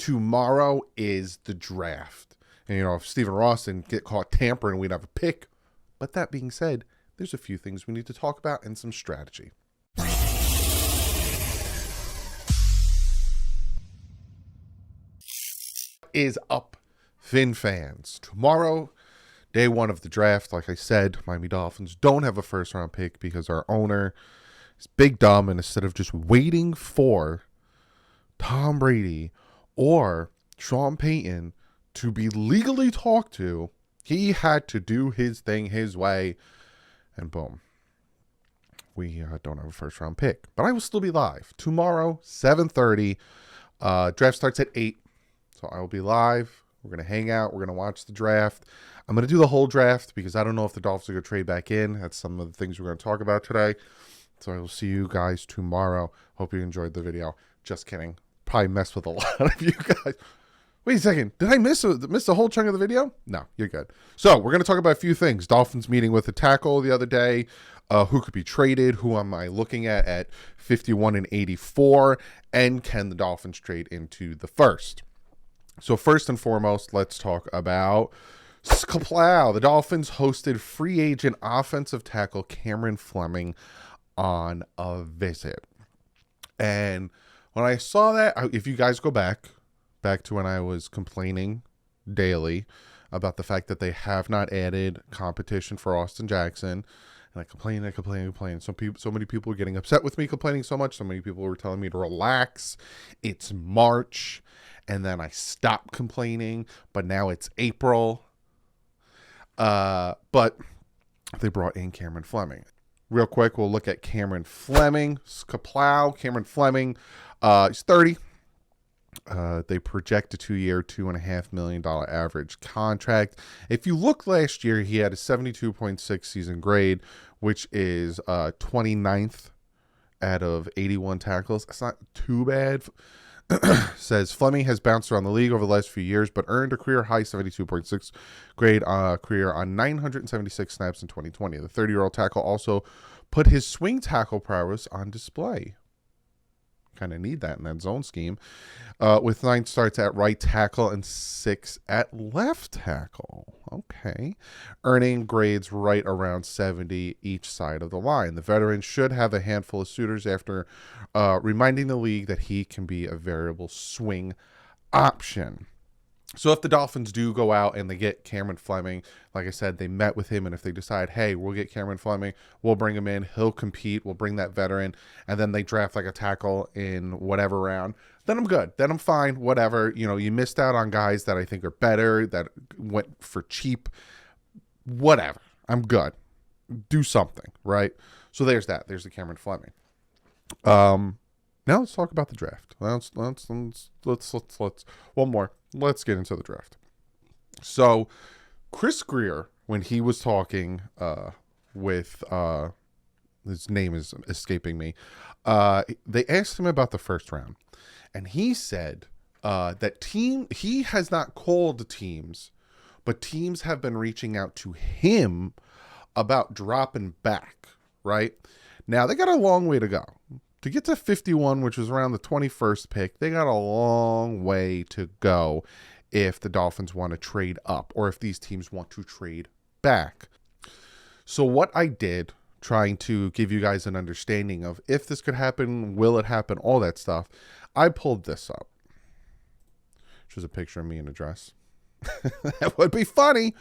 tomorrow is the draft. And, if Stephen Ross didn't get caught tampering, we'd have a pick. But that being said, there's a few things we need to talk about and some strategy. Is up, Fin fans. Tomorrow, day one of the draft, like I said, Miami Dolphins don't have a first-round pick because our owner is big dumb, and instead of just waiting for Tom Brady or Sean Payton to be legally talked to, he had to do his thing his way, and boom. We don't have a first-round pick. But I will still be live. Tomorrow, 7:30. Draft starts at 8. So I will be live. We're going to hang out. We're going to watch the draft. I'm going to do the whole draft because I don't know if the Dolphins are going to trade back in. That's some of the things we're going to talk about today. So I will see you guys tomorrow. Hope you enjoyed the video. Just kidding. Probably messed with a lot of you guys. Wait a second. Did I miss a whole chunk of the video? No, you're good. So we're going to talk about a few things. Dolphins meeting with a tackle the other day. Who could be traded? Who am I looking at 51 and 84? And can the Dolphins trade into the first? So first and foremost, let's talk about Skplow. The Dolphins hosted free agent offensive tackle Cameron Fleming on a visit. And when I saw that, if you guys go back to when I was complaining daily about the fact that they have not added competition for Austin Jackson, and I complained. So many people were getting upset with me complaining so much. So many people were telling me to relax. It's March. And then I stopped complaining. But now it's April. But they brought in Cameron Fleming. Real quick, we'll look at Cameron Fleming. Skplow. Cameron Fleming. He's 30. They project a 2-year, $2.5 million average contract. If you look last year, he had a 72.6 season grade, which is 29th out of 81 tackles. That's not too bad. Says Fleming has bounced around the league over the last few years, but earned a career high 72.6 grade career on 976 snaps in 2020. The 30-year-old tackle also put his swing tackle prowess on display. Kind of need that in that zone scheme, with 9 starts at right tackle and 6 at left tackle. Okay. Earning grades right around 70 each side of the line. The veteran should have a handful of suitors after reminding the league that he can be a variable swing option. So if the Dolphins do go out and they get Cameron Fleming, like I said, they met with him, and if they decide, hey, we'll get Cameron Fleming, we'll bring him in, he'll compete, we'll bring that veteran, and then they draft like a tackle in whatever round, then I'm good. Then I'm fine, whatever. You missed out on guys that I think are better, that went for cheap, whatever. I'm good. Do something, right? So there's that. There's the Cameron Fleming. Now let's talk about the draft. Let's one more. Let's get into the draft. So Chris Greer, when he was talking with his name is escaping me, they asked him about the first round, and he said that he has not called teams, but teams have been reaching out to him about dropping back. Right now, they got a long way to go. To get to 51, which was around the 21st pick, they got a long way to go if the Dolphins want to trade up or if these teams want to trade back. So what I did, trying to give you guys an understanding of if this could happen, will it happen, all that stuff, I pulled this up. Which is a picture of me in a dress. That would be funny.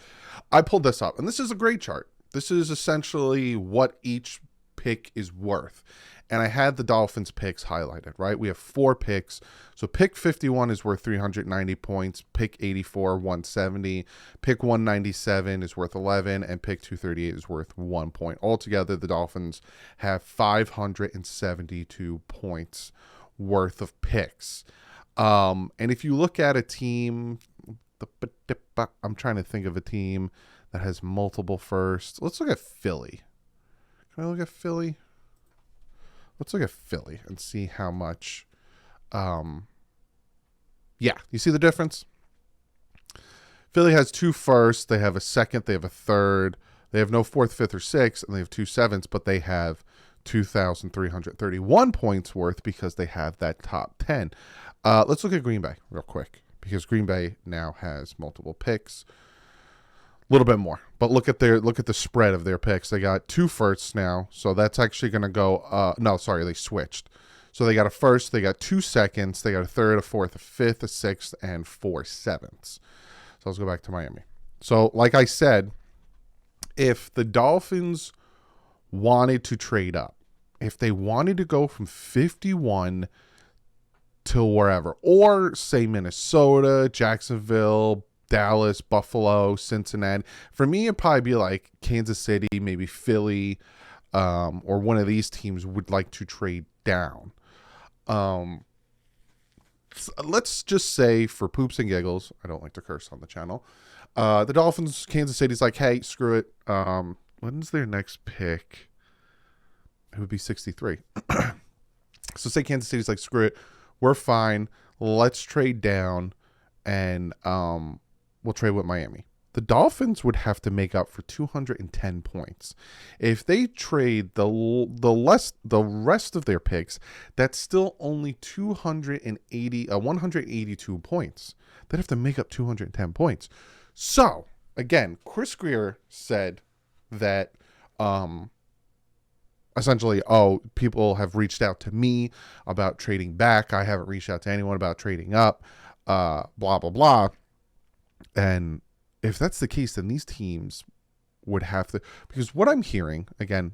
I pulled this up, and this is a great chart. This is essentially what each pick is worth. And I had the Dolphins picks highlighted, right? We have 4 picks. So pick 51 is worth 390 points. Pick 84, 170. Pick 197 is worth 11. And pick 238 is worth 1 point. Altogether, the Dolphins have 572 points worth of picks. And if you look at a team, I'm trying to think of a team that has multiple firsts. Let's look at Philly. Can I look at Philly? Let's look at Philly and see how much. Yeah, you see the difference? Philly has 2 firsts. They have a second. They have a third. They have no 4th, 5th, or 6th, and they have 2 7ths, but they have 2,331 points worth because they have that top 10. Let's look at Green Bay real quick, because Green Bay now has multiple picks. A little bit more, but look at the spread of their picks. They got 2 firsts now, so that's actually going to go. No, sorry, they switched. So they got a first, they got 2 seconds, they got a third, a fourth, a fifth, a sixth, and 4 sevenths. So let's go back to Miami. So, like I said, if the Dolphins wanted to trade up, if they wanted to go from 51 to wherever, or say Minnesota, Jacksonville, Dallas, Buffalo, Cincinnati. For me, it'd probably be like Kansas City, maybe Philly, or one of these teams would like to trade down. Let's just say, for poops and giggles, I don't like to curse on the channel, the Dolphins, Kansas City's like, hey, screw it. When's their next pick? It would be 63. So say Kansas City's like, screw it. We're fine. Let's trade down, and we'll trade with Miami. The Dolphins would have to make up for 210 points. If they trade the rest of their picks, that's still only 182 points. They'd have to make up 210 points. So, again, Chris Grier said that essentially, people have reached out to me about trading back. I haven't reached out to anyone about trading up, blah, blah, blah. And if that's the case, then these teams would have to, because what I'm hearing, again,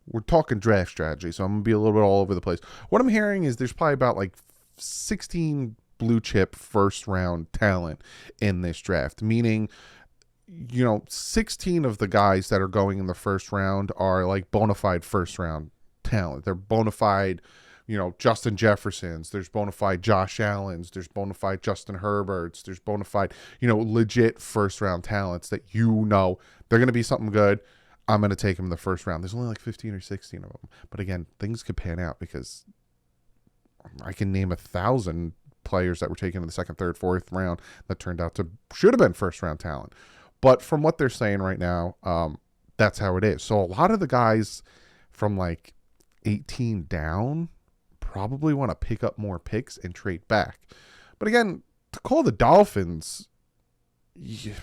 we're talking draft strategy, so I'm going to be a little bit all over the place. What I'm hearing is there's probably about like 16 blue chip first round talent in this draft, meaning, 16 of the guys that are going in the first round are like bona fide first round talent. They're bona fide, Justin Jeffersons, there's bona fide Josh Allens, there's bona fide Justin Herberts, there's bona fide, legit first round talents that they're going to be something good. I'm going to take them in the first round. There's only like 15 or 16 of them. But again, things could pan out, because I can name 1,000 players that were taken in the second, third, fourth round that turned out to should have been first round talent. But from what they're saying right now, that's how it is. So a lot of the guys from like 18 down probably want to pick up more picks and trade back. But again, to call the Dolphins, you're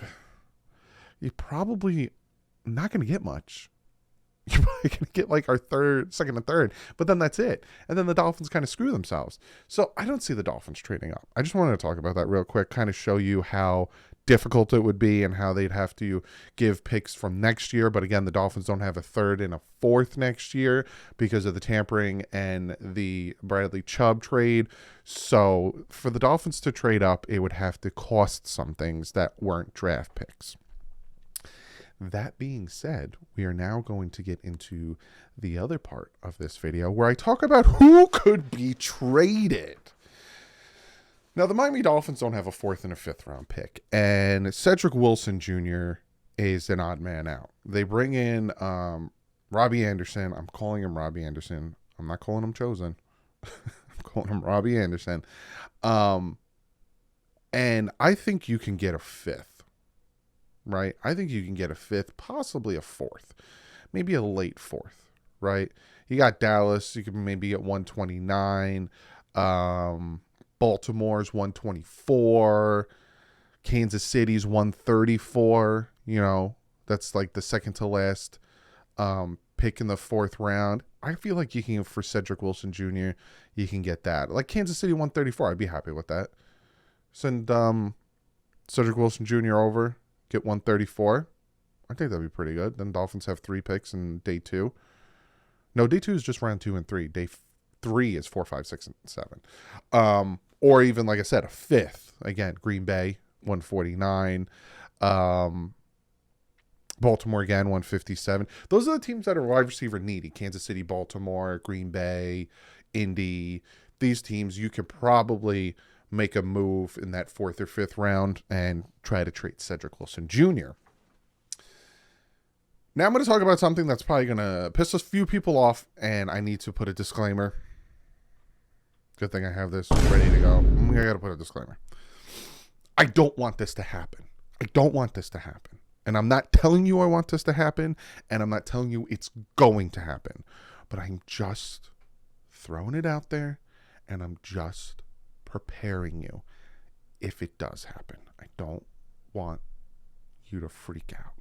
probably not going to get much. You're probably going to get like our second and third, but then that's it. And then the Dolphins kind of screw themselves. So I don't see the Dolphins trading up. I just wanted to talk about that real quick, kind of show you how difficult it would be and how they'd have to give picks from next year. But again, the Dolphins don't have a third and a fourth next year because of the tampering and the Bradley Chubb trade. So for the Dolphins to trade up, it would have to cost some things that weren't draft picks. That being said, we are now going to get into the other part of this video where I talk about who could be traded. Now, the Miami Dolphins don't have a fourth and a fifth round pick, and Cedric Wilson Jr. is an odd man out. They bring in Robbie Anderson. I'm calling him Robbie Anderson. I'm not calling him Chosen. I'm calling him Robbie Anderson. And I think you can get a fifth. Right? I think you can get a fifth, possibly a fourth, maybe a late fourth, right? You got Dallas, you can maybe get 129. Baltimore's 124. Kansas City's 134. That's like the second to last pick in the fourth round. I feel like you can, for Cedric Wilson Jr., you can get that. Like Kansas City 134, I'd be happy with that. Send Cedric Wilson Jr. over. Get 134. I think that'd be pretty good. Then Dolphins have 3 picks in day 2. No, day 2 is just round 2 and 3. Day 3 is 4, 5, 6, and 7. Or even, like I said, a fifth. Again, Green Bay, 149. Baltimore, again, 157. Those are the teams that are wide receiver needy. Kansas City, Baltimore, Green Bay, Indy. These teams, you could probably make a move in that fourth or fifth round and try to trade Cedric Wilson Jr. Now I'm going to talk about something that's probably going to piss a few people off, and I need to put a disclaimer. Good thing I have this ready to go. I got to put a disclaimer. I don't want this to happen. I don't want this to happen. And I'm not telling you I want this to happen, and I'm not telling you it's going to happen. But I'm just throwing it out there, and I'm just preparing you if it does happen. I don't want you to freak out.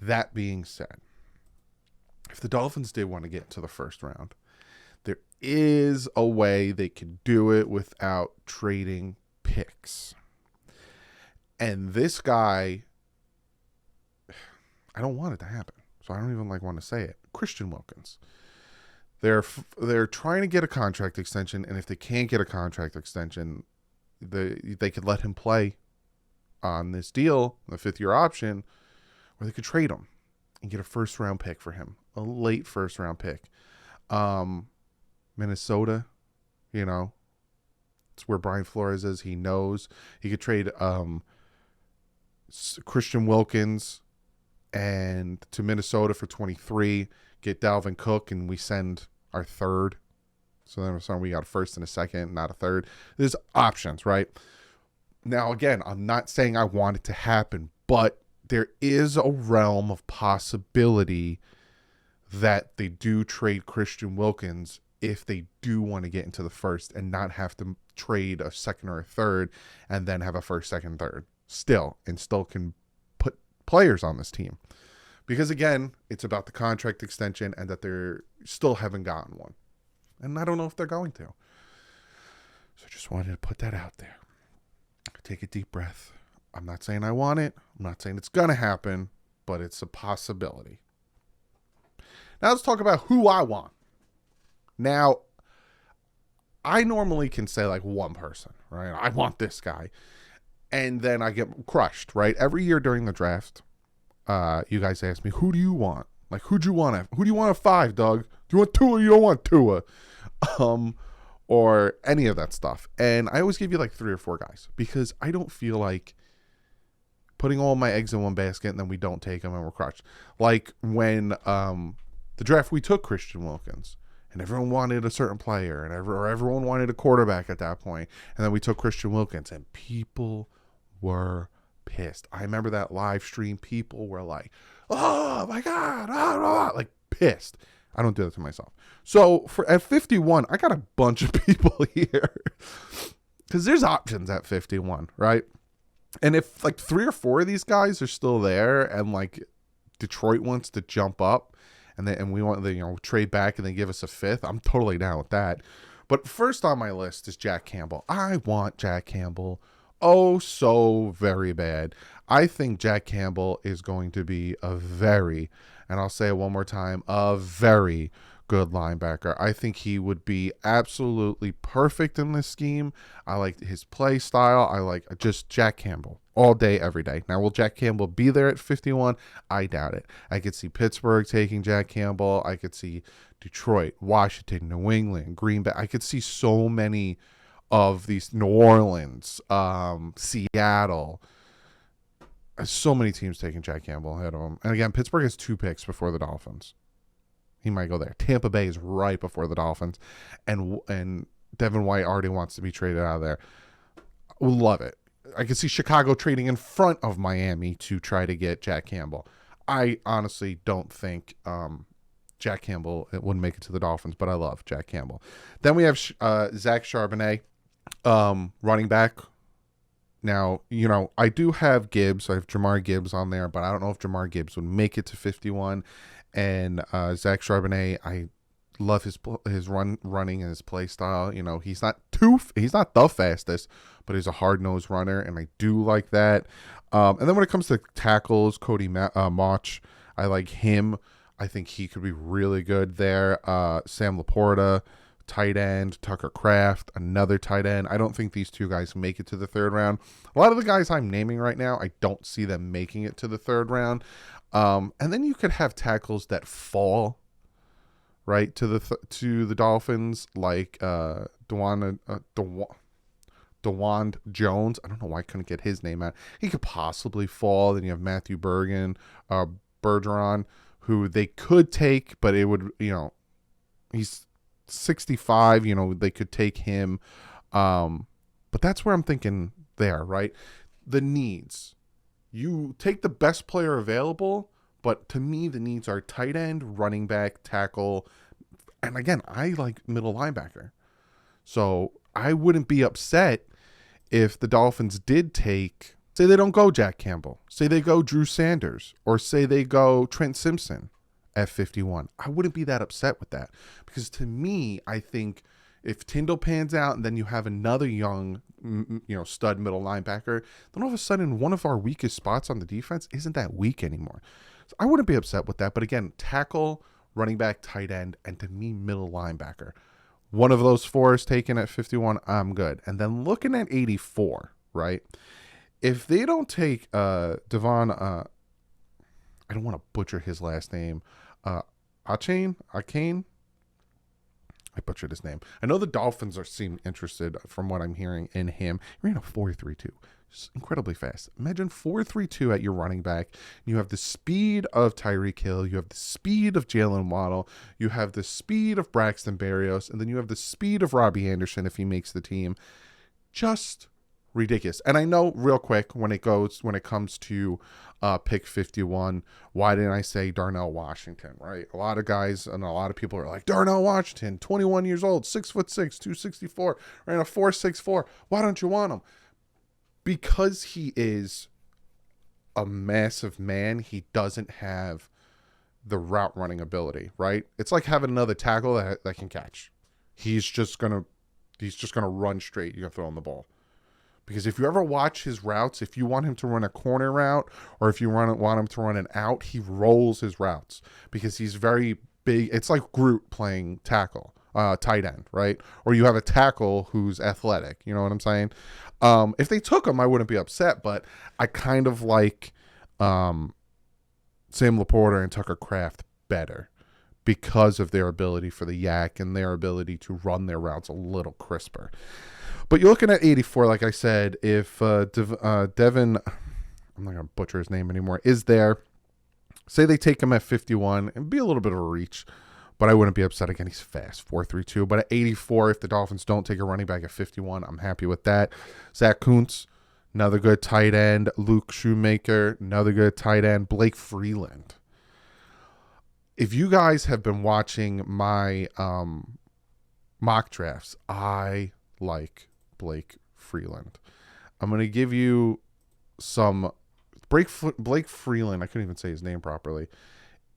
That being said, if the Dolphins did want to get to the first round, there is a way they can do it without trading picks. And this guy, I don't want it to happen, so I don't even want to say it. Christian Wilkins. They're trying to get a contract extension, and if they can't get a contract extension, they could let him play on this deal, the 5th-year option, or they could trade him and get a first-round pick for him, a late first-round pick. Minnesota, it's where Brian Flores is. He knows he could trade Christian Wilkins and to Minnesota for 23, get Dalvin Cook, and we send our third. So then we got a first and a second, not a third. There's options, right? Now, again, I'm not saying I want it to happen, but there is a realm of possibility that they do trade Christian Wilkins if they do want to get into the first and not have to trade a second or a third and then have a first, second, third still can put players on this team. Because, again, it's about the contract extension and that they're still haven't gotten one. And I don't know if they're going to. So I just wanted to put that out there. Take a deep breath. I'm not saying I want it. I'm not saying it's going to happen, but it's a possibility. Now let's talk about who I want. Now, I normally can say one person, right? I want this guy. And then I get crushed, right? Every year during the draft, you guys ask me, who do you want? Who do you want at 5, Doug? Do you want Tua? You don't want Tua. Or any of that stuff. And I always give you 3 or 4 guys because I don't feel like putting all my eggs in one basket and then we don't take them and we're crushed. When the draft, we took Christian Wilkins and everyone wanted a certain player and everyone wanted a quarterback at that point. And then we took Christian Wilkins and people were pissed. I remember that live stream. People were like, oh my God, pissed. I don't do that to myself. So at 51, I got a bunch of people here because there's options at 51, right? And if 3 or 4 of these guys are still there and Detroit wants to jump up and we want to trade back and then give us a 5th, I'm totally down with that. But first on my list is Jack Campbell. I want Jack Campbell oh so very bad. I think Jack Campbell is going to be and I'll say it one more time, a very good linebacker. I think he would be absolutely perfect in this scheme. I like his play style. I like just Jack Campbell all day, every day. Now, will Jack Campbell be there at 51? I doubt it. I could see Pittsburgh taking Jack Campbell. I could see Detroit, Washington, New England, Green Bay. I could see so many of these, New Orleans, Seattle. So many teams taking Jack Campbell ahead of him. And again, Pittsburgh has 2 picks before the Dolphins. He might go there. Tampa Bay is right before the Dolphins. And Devin White already wants to be traded out of there. We'll love it. I can see Chicago trading in front of Miami to try to get Jack Campbell. I honestly don't think Jack Campbell wouldn't make it to the Dolphins, but I love Jack Campbell. Then we have Zach Charbonnet, running back. Now, I do have Gibbs. I have Jamar Gibbs on there, but I don't know if Jamar Gibbs would make it to 51. And Zach Charbonnet, I love his running and his play style. He's not the fastest, but he's a hard-nosed runner, and I do like that. And then when it comes to tackles, Cody Mauch, I like him. I think he could be really good there. Sam Laporta, tight end, Tucker Kraft, another tight end. I don't think these 2 guys make it to the 3rd round. A lot of the guys I'm naming right now, I don't see them making it to the 3rd round. And then you could have tackles that fall right to the Dolphins, like DeWan Jones. I don't know why I couldn't get his name out. He could possibly fall. Then you have Matthew Bergeron, who they could take, but it would, he's 65, they could take him. But that's where I'm thinking there, right? The needs. You take the best player available, but to me, the needs are tight end, running back, tackle. And again, I like middle linebacker. So I wouldn't be upset if the Dolphins did take, say they don't go Jack Campbell, say they go Drew Sanders, or say they go Trent Simpson at 51. I wouldn't be that upset with that, because to me, I think if Tyndall pans out and then you have another young, stud middle linebacker, then all of a sudden one of our weakest spots on the defense isn't that weak anymore. So I wouldn't be upset with that. But again, tackle, running back, tight end, and to me, middle linebacker. One of those four is taken at 51, I'm good. And then looking at 84, right? If they don't take Devon, I don't want to butcher his last name, Achane? I butchered his name. I know the Dolphins seem interested, from what I'm hearing, in him. He ran a 4.32. Just incredibly fast. Imagine 4.32 at your running back. You have the speed of Tyreek Hill. You have the speed of Jalen Waddle. You have the speed of Braxton Berrios. And then you have the speed of Robbie Anderson if he makes the team. Just ridiculous. And I know, real quick, when it comes to pick 51, why didn't I say Darnell Washington, right? A lot of guys and a lot of people are like, Darnell Washington, 21 years old, 6'6", 264, ran a 4.64. Why don't you want him? Because he is a massive man, he doesn't have the route running ability, right? It's like having another tackle that can catch. He's just gonna run straight. You're gonna throw him the ball. Because if you ever watch his routes, if you want him to run a corner route or if you want him to run an out, he rolls his routes because he's very big. It's like Groot playing tackle, tight end, right? Or you have a tackle who's athletic. You know what I'm saying? If they took him, I wouldn't be upset, but I kind of like Sam Laporta and Tucker Kraft better because of their ability for the yak and their ability to run their routes a little crisper. But you're looking at 84, like I said, if Devin, I'm not going to butcher his name anymore, is there, say they take him at 51, and be a little bit of a reach, but I wouldn't be upset. Again, he's fast, 4.32. But at 84, if the Dolphins don't take a running back at 51, I'm happy with that. Zach Kuntz, another good tight end. Luke Shoemaker, another good tight end. Blake Freeland. If you guys have been watching my mock drafts, I like Blake Freeland. I'm going to give you some. Blake Freeland, I couldn't even say his name properly,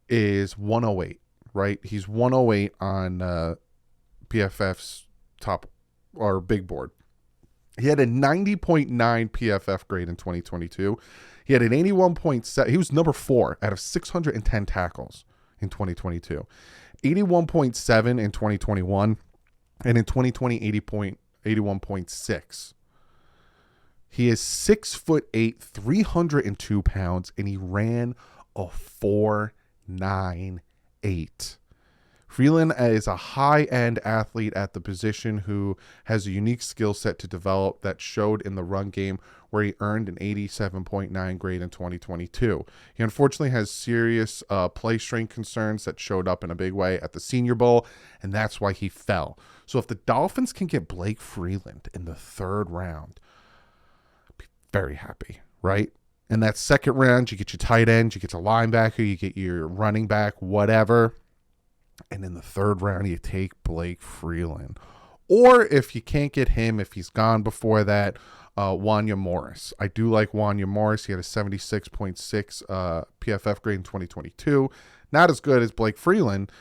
is 108, right? He's 108 on PFF's top or big board. He had a 90.9 PFF grade in 2022. He had an 81.7. He was number 4 out of 610 tackles in 2022. 81.7 in 2021. And in 2020, 81.6. He is 6'8", 302 pounds, and he ran a 4.98. Freeland is a high-end athlete at the position who has a unique skill set to develop that showed in the run game, where he earned an 87.9 grade in 2022. He unfortunately has serious play strength concerns that showed up in a big way at the Senior Bowl, and that's why he fell. So if the Dolphins can get Blake Freeland in the 3rd round, I'd be very happy, right? In that 2nd round, you get your tight end, you get your linebacker, you get your running back, whatever. And in the 3rd round, you take Blake Freeland. Or if you can't get him, if he's gone before that, Wanya Morris. I do like Wanya Morris. He had a 76.6 PFF grade in 2022. Not as good as Blake Freeland.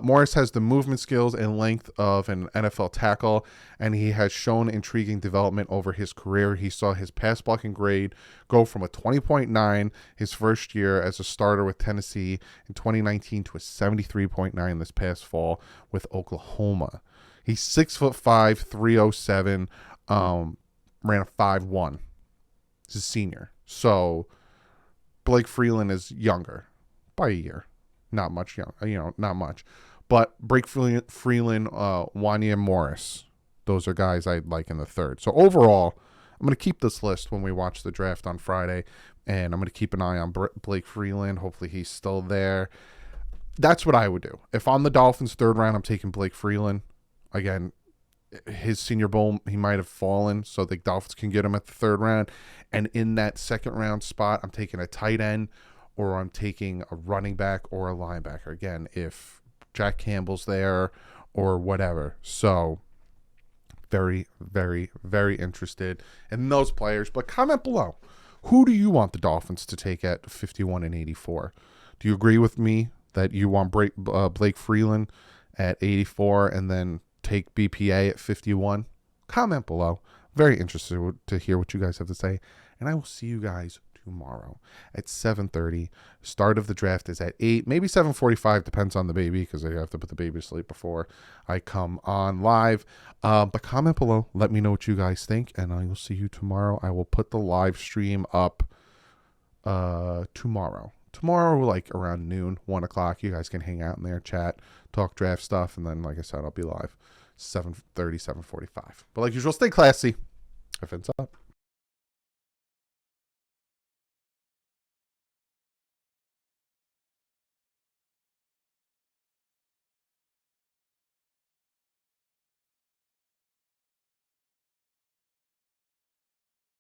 Morris has the movement skills and length of an NFL tackle, and he has shown intriguing development over his career. He saw his pass blocking grade go from a 20.9 his first year as a starter with Tennessee in 2019 to a 73.9 this past fall with Oklahoma. He's 6'5", 307, ran a 5.1. He's a senior. So Blake Freeland is younger by a year. Not much young, not much. But Blake Freeland, Wanya Morris, those are guys I'd like in the 3rd. So overall, I'm going to keep this list when we watch the draft on Friday, and I'm going to keep an eye on Blake Freeland. Hopefully he's still there. That's what I would do. If I'm the Dolphins 3rd round, I'm taking Blake Freeland. Again, his Senior Bowl, he might have fallen, so the Dolphins can get him at the 3rd round. And in that 2nd round spot, I'm taking a tight end, or I'm taking a running back or a linebacker. Again, if Jack Campbell's there or whatever. So very, very, very interested in those players. But comment below. Who do you want the Dolphins to take at 51 and 84? Do you agree with me that you want Blake Freeland at 84 and then take BPA at 51? Comment below. Very interested to hear what you guys have to say. And I will see you guys tomorrow at 7:30. Start of the draft is at 8, maybe 7:45, depends on the baby, because I have to put the baby to sleep before I come on live. But comment below, let me know what you guys think, and I will see you tomorrow. I will put the live stream up tomorrow, like around noon, 1 o'clock. You guys can hang out in there, chat, talk draft stuff, and then, like I said, I'll be live 7:30, 7:45. But like usual, stay classy. Offense up.